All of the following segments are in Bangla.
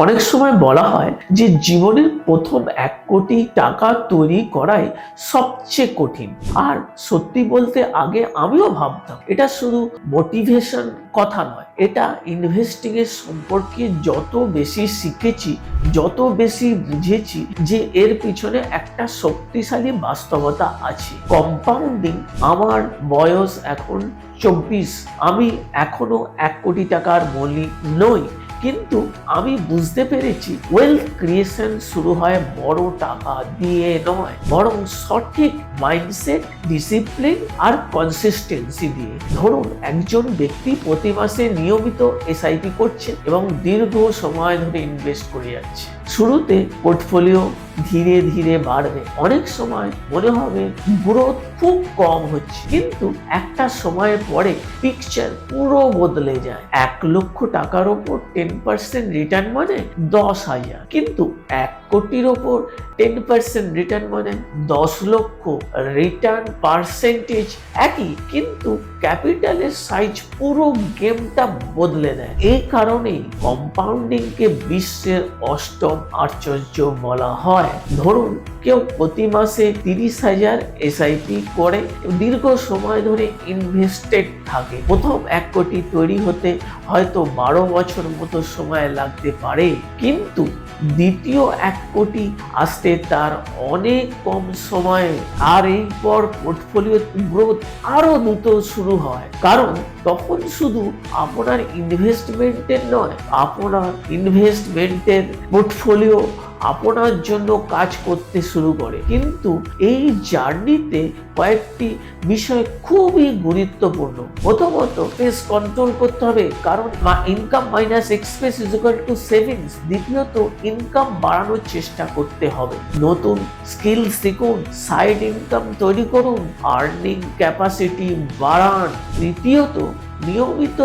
অনেক সময় বলা হয় যে জীবনের প্রথম 1 কোটি টাকা তৈরি করাই সবচেয়ে কঠিন। আর সত্যি বলতে আগে আমিও ভাবতাম এটা শুধু মোটিভেশন কথা নয়, এটা ইনভেস্টিং এর সম্পর্কে যত বেশি শিখেছি, যত বেশি বুঝেছি যে এর পিছনে একটা শক্তিশালী বাস্তবতা আছে। কম্পাউন্ডিং। আমার বয়স এখন 24, আমি এখনো 1 কোটি টাকার মালিক নই, কিন্তু আমি বুঝতে পেরেছি ওয়েলথ ক্রিয়েশন শুরু হয় বড় টাকা দিয়ে নয়, বরং সঠিক মাইন্ডসেট, ডিসিপ্লিন আর কনসিস্টেন্সি দিয়ে। ধরুন একজন ব্যক্তি প্রতি মাসে নিয়মিত এসআইপি করছে এবং দীর্ঘ সময় ধরে ইনভেস্ট করে যাচ্ছে। শুরুতে পোর্টফোলিও ধীরে ধীরে বাড়বে, অনেক সময় মনে হবে গ্রোথ খুব কম হচ্ছে, কিন্তু একটা সময়ের পরে পিকচার পুরো বদলে যায়। 1 লক্ষ টাকার ওপর 10% রিটার্ন মানে 10,000, কিন্তু 1 কোটির ওপর 10% রিটার্ন মানে 10 লক্ষ। রিটার্ন পার্সেন্টেজ একই, কিন্তু ক্যাপিটালের সাইজ পুরো গেমটা বদলে দেয়। এই কারণেই কম্পাউন্ডিং কে বিশ্বের অষ্টম আশ্চর্য বলা হয়। ধরুন কেউ প্রতি মাসে 30,000 এসআইপি করে দীর্ঘ সময় ধরে ইনভেস্টেড থাকে। প্রথম 1 কোটি তৈরি হতে হয়তো 12 বছর মতো সময় লাগতে পারে, কিন্তু দ্বিতীয় 1 কোটি আসতে তার অনেক কম সময়ে। আর এরপর পোর্টফোলিও গ্রোথ আরো দ্রুত শুরু হয়, কারণ তখন শুধু আপনার ইনভেস্টমেন্টের নয়, আপনার ইনভেস্টমেন্টের পোর্টফোলিও আপনার জন্য কাজ করতে শুরু করে। কিন্তু এই জার্নিতে কয়েকটি বিষয় খুবই গুরুত্বপূর্ণ। প্রথমত পেস কন্ট্রোল করতে হবে, কারণ income minus expense is equal to savings. দ্বিতীয়ত ইনকাম বাড়ানোর চেষ্টা করতে হবে, নতুন স্কিল শিখুন, সাইড ইনকাম তৈরি করুন, আর্নিং ক্যাপাসিটি বাড়ান। তৃতীয়ত নিয়মিত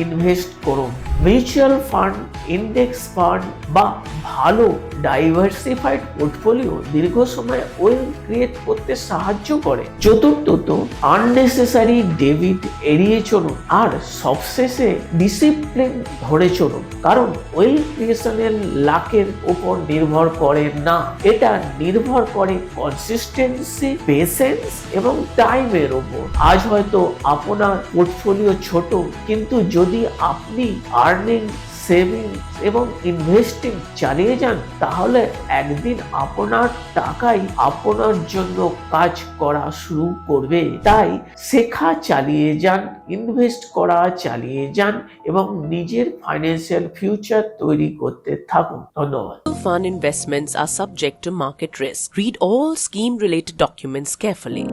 ইনভেস্ট করুন, মিউচুয়াল ফান্ড, ইন্ডেক্স ফান্ড বা ভালো ডাইভার্সিফাইড পোর্টফোলিও দীর্ঘ সময় ওয়েলথ ক্রিয়েট করতে সাহায্য করে। চতুর্থত আননেসেসারি ডেবিট এড়িয়ে চলুন, আর সবশেষে ডিসিপ্লিন ধরে চলুন, কারণ ওয়েলথ ক্রিয়েশনের লাকের উপর নির্ভর করে না, এটা নির্ভর করে কনসিস্টেন্সি, পেশেন্স এবং টাইমের উপর। আজ হয়তো আপনার পোর্টফোলিও ছোট, কিন্তু যদি আপনি আর্নিং, সেভিং এবং ইনভেস্টিং চালিয়ে যান, তাহলে একদিন আপনার টাকাই আপনার জন্য কাজ করা শুরু করবে। তাই শেখা চালিয়ে যান, ইনভেস্ট করা চালিয়ে যান এবং নিজের ফাইন্যান্সিয়াল ফিউচার তৈরি করতে থাকুন। ধন্যবাদ। Fund investments are subject to market risk. Read all scheme related documents carefully.